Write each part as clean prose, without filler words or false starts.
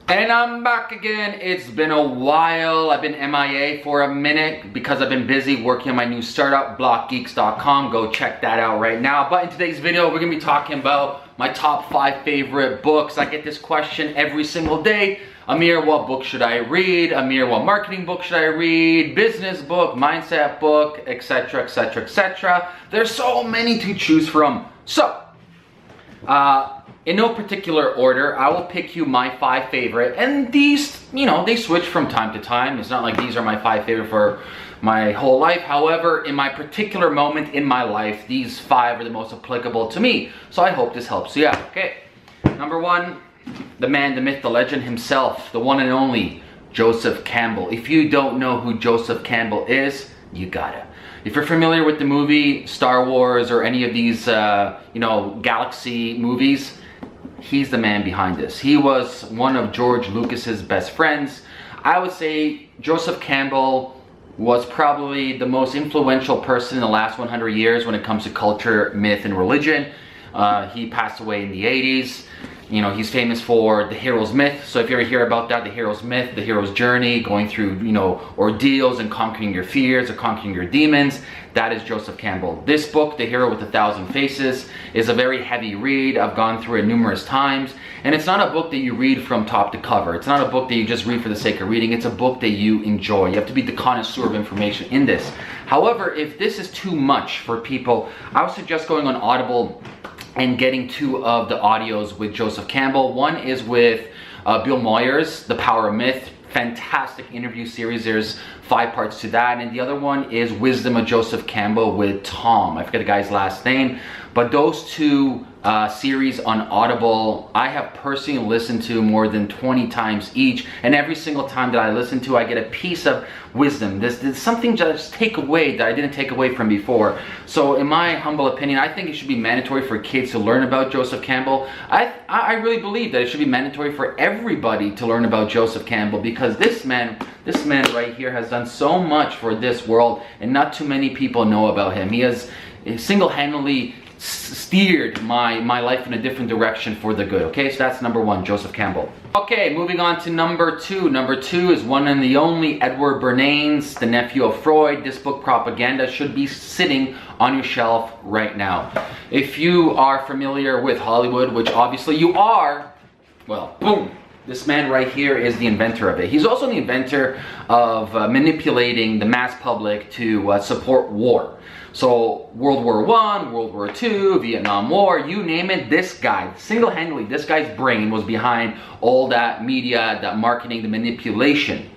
And I'm back again. It's been a while. I've been MIA for a minute because I've been busy working on my new startup, blockgeeks.com. Go check that out right now. But in today's video, we're gonna be talking about my top 5 favorite books. I get this question every single day. Amir, what book should I read? Amir, what marketing book should I read? Business book, mindset book, etc, etc, etc. There's so many to choose from. So, in no particular order, I will pick you my 5 favorite, and these, they switch from time to time. It's not like these are my 5 favorite for my whole life. However, in my particular moment in my life, these 5 are the most applicable to me. So I hope this helps you out, okay? Number 1, the man, the myth, the legend himself, the one and only Joseph Campbell. If you don't know who Joseph Campbell is, you gotta. If you're familiar with the movie Star Wars or any of these, galaxy movies, he's the man behind this. He was one of George Lucas's best friends. I would say Joseph Campbell was probably the most influential person in the last 100 years when it comes to culture, myth, and religion. He passed away in the 80s. He's famous for the hero's myth. So if you ever hear about that, the hero's myth, the hero's journey, going through, ordeals and conquering your fears or conquering your demons, that is Joseph Campbell. This book, The Hero with 1,000 Faces, is a very heavy read. I've gone through it numerous times. And it's not a book that you read from top to cover. It's not a book that you just read for the sake of reading. It's a book that you enjoy. You have to be the connoisseur of information in this. However, if this is too much for people, I would suggest going on Audible and getting 2 of the audios with Joseph Campbell. One is with Bill Moyers, The Power of Myth. Fantastic interview series. There's 5 parts to that. And the other one is Wisdom of Joseph Campbell with Tom. I forget the guy's last name. But those 2 series on Audible, I have personally listened to more than 20 times each. And every single time that I listen to, I get a piece of wisdom. There's something to just take away that I didn't take away from before. So in my humble opinion, I think it should be mandatory for kids to learn about Joseph Campbell. I really believe that it should be mandatory for everybody to learn about Joseph Campbell, because this man right here has done so much for this world, and not too many people know about him. He has single-handedly steered my life in a different direction for the good. Okay, so that's number 1, Joseph Campbell. Okay, moving on to number 2. Number 2 is one and the only Edward Bernays, the nephew of Freud. This book, Propaganda, should be sitting on your shelf right now. If you are familiar with Hollywood, which obviously you are, well, boom. This man right here is the inventor of it. He's also the inventor of manipulating the mass public to support war. So World War I, World War II, Vietnam War, you name it, this guy, single-handedly, this guy's brain was behind all that media, that marketing, the manipulation.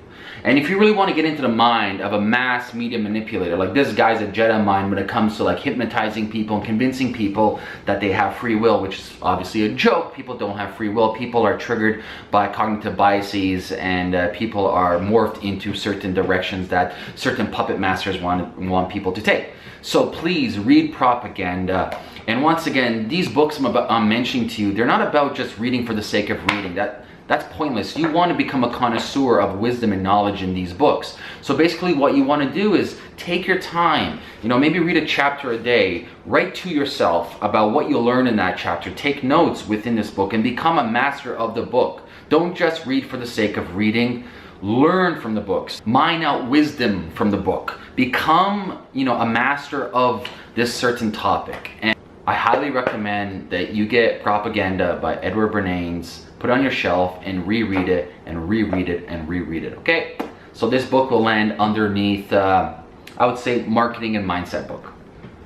And if you really want to get into the mind of a mass media manipulator, like this guy's a Jedi mind when it comes to like hypnotizing people and convincing people that they have free will, which is obviously a joke. People don't have free will. People are triggered by cognitive biases, and people are morphed into certain directions that certain puppet masters want people to take. So please read Propaganda. And once again, these books I'm mentioning to you, they're not about just reading for the sake of reading. That's pointless. You want to become a connoisseur of wisdom and knowledge in these books. So basically what you want to do is take your time, maybe read a chapter a day, write to yourself about what you'll learn in that chapter, take notes within this book, and become a master of the book. Don't just read for the sake of reading. Learn from the books. Mine out wisdom from the book. Become, a master of this certain topic. And I highly recommend that you get Propaganda by Edward Bernays, put it on your shelf, and reread it, and reread it, and reread it, okay? So this book will land underneath, I would say, marketing and mindset book.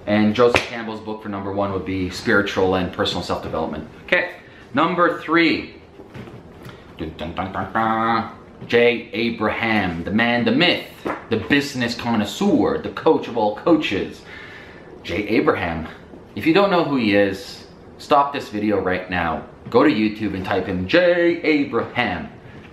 And Joseph Campbell's book for number 1 would be spiritual and personal self-development. Okay, number 3. Jay Abraham, the man, the myth, the business connoisseur, the coach of all coaches. Jay Abraham. If you don't know who he is, stop this video right now. Go to YouTube and type in Jay Abraham.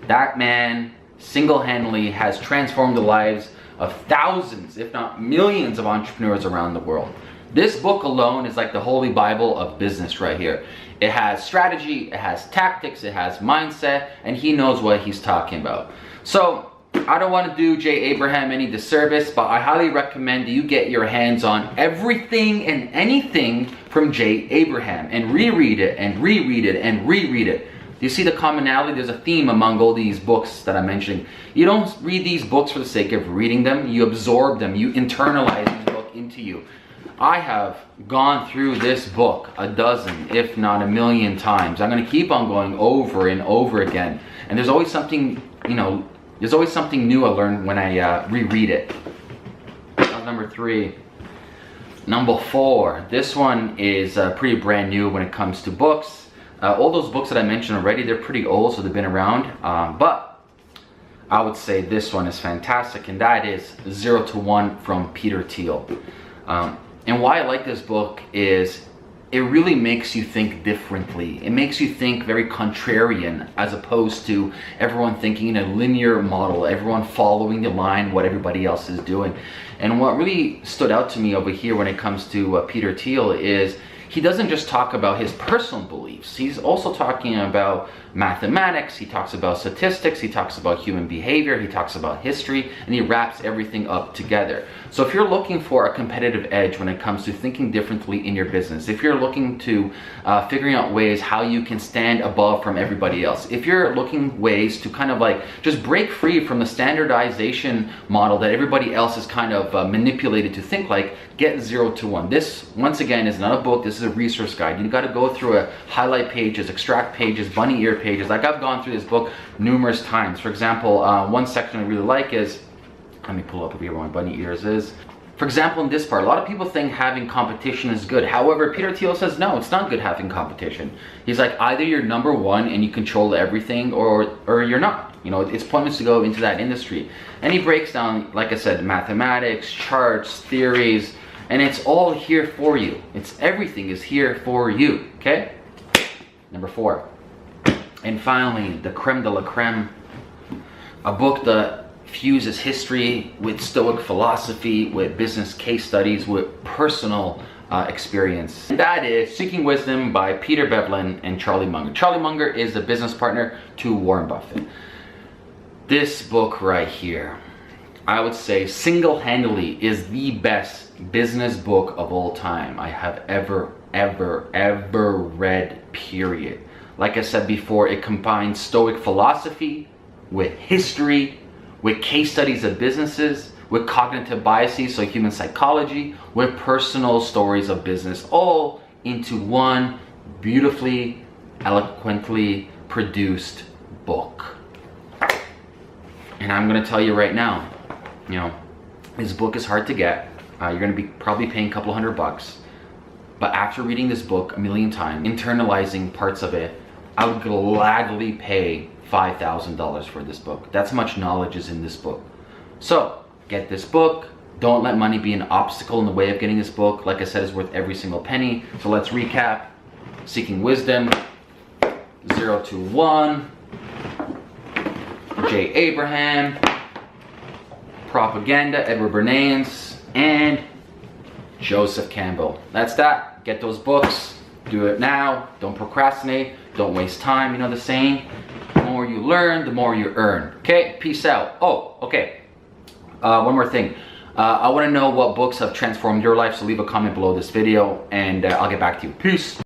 That man single-handedly has transformed the lives of thousands, if not millions, of entrepreneurs around the world. This book alone is like the holy Bible of business right here. It has strategy, it has tactics, it has mindset, and he knows what he's talking about. So I don't want to do Jay Abraham any disservice, but I highly recommend you get your hands on everything and anything from Jay Abraham and reread it and reread it and reread it. Do you see the commonality? There's a theme among all these books that I'm mentioning. You don't read these books for the sake of reading them. You absorb them. You internalize these books into you. I have gone through this book a dozen, if not a million times. I'm going to keep on going over and over again. And there's always something, you know, there's always something new I learn when I reread it. That was number 3. Number 4. This one is pretty brand new when it comes to books. All those books that I mentioned already, they're pretty old, so they've been around. But I would say this one is fantastic, and that is 0 to 1 from Peter Thiel. And why I like this book is it really makes you think differently. It makes you think very contrarian, as opposed to everyone thinking in a linear model, everyone following the line, what everybody else is doing. And what really stood out to me over here when it comes to Peter Thiel is he doesn't just talk about his personal beliefs. He's also talking about mathematics, he talks about statistics, he talks about human behavior, he talks about history, and he wraps everything up together. So if you're looking for a competitive edge when it comes to thinking differently in your business, if you're looking to figuring out ways how you can stand above from everybody else, if you're looking ways to kind of like just break free from the standardization model that everybody else is kind of manipulated to think like, get 0 to 1. This, once again, is not a book. This is a resource guide. You got to go through highlight pages, extract pages, bunny ear pages. Like, I've gone through this book numerous times. For example, one section I really like is, let me pull up over here where my bunny ears is. For example, in this part, a lot of people think having competition is good. However, Peter Thiel says, no, it's not good having competition. He's like, either you're number one and you control everything, or you're not. You know, it's pointless to go into that industry. And he breaks down, like I said, mathematics, charts, theories, and it's all here for you. Everything is here for you, okay? Number 4. And finally, the creme de la creme, a book that fuses history with Stoic philosophy, with business case studies, with personal experience. And that is Seeking Wisdom by Peter Bevelin and Charlie Munger. Charlie Munger is a business partner to Warren Buffett. This book right here, I would say single-handedly is the best business book of all time I have ever read, period. Like I said before, it combines Stoic philosophy with history, with case studies of businesses, with cognitive biases, so human psychology, with personal stories of business, all into one beautifully, eloquently produced book. And I'm gonna tell you right now, you know, this book is hard to get. You're gonna be probably paying a couple $100, but after reading this book a million times, internalizing parts of it, I would gladly pay $5,000 for this book. That's how much knowledge is in this book. So get this book. Don't let money be an obstacle in the way of getting this book. Like I said, it's worth every single penny. So let's recap. Seeking Wisdom, 0 to 1, Jay Abraham, Propaganda, Edward Bernays, and Joseph Campbell. That's that. Get those books. Do it now. Don't procrastinate. Don't waste time. You know the saying? The more you learn, the more you earn. Okay? Peace out. Oh, okay. One more thing. I want to know what books have transformed your life, so leave a comment below this video, and I'll get back to you. Peace.